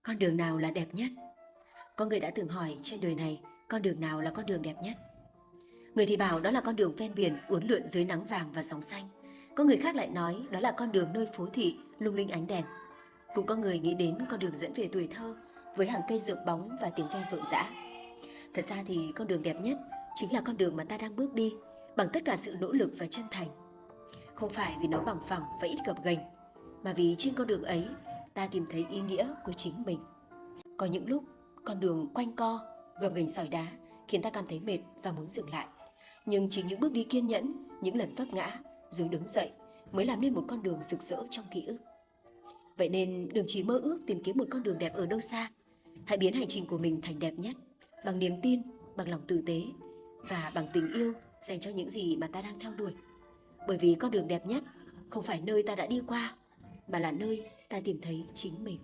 Con đường nào là đẹp nhất? Có người đã từng hỏi trên đời này con đường nào là con đường đẹp nhất. Người thì bảo đó là con đường ven biển uốn lượn dưới nắng vàng và sóng xanh. Có người khác lại nói đó là con đường nơi phố thị lung linh ánh đèn. Cũng có người nghĩ đến con đường dẫn về tuổi thơ với hàng cây rợp bóng và tiếng ve rộn rã. Thật ra thì con đường đẹp nhất chính là con đường mà ta đang bước đi bằng tất cả sự nỗ lực và chân thành. Không phải vì nó bằng phẳng và ít gập ghềnh, mà vì trên con đường ấy ta tìm thấy ý nghĩa của chính mình. Có những lúc con đường quanh co, gập ghềnh sỏi đá khiến ta cảm thấy mệt và muốn dừng lại. Nhưng chính những bước đi kiên nhẫn, những lần vấp ngã rồi đứng dậy mới làm nên một con đường rực rỡ trong ký ức. Vậy nên đừng chỉ mơ ước tìm kiếm một con đường đẹp ở đâu xa. Hãy biến hành trình của mình thành đẹp nhất bằng niềm tin, bằng lòng tử tế và bằng tình yêu dành cho những gì mà ta đang theo đuổi. Bởi vì con đường đẹp nhất không phải nơi ta đã đi qua, mà là nơi ta tìm thấy chính mình.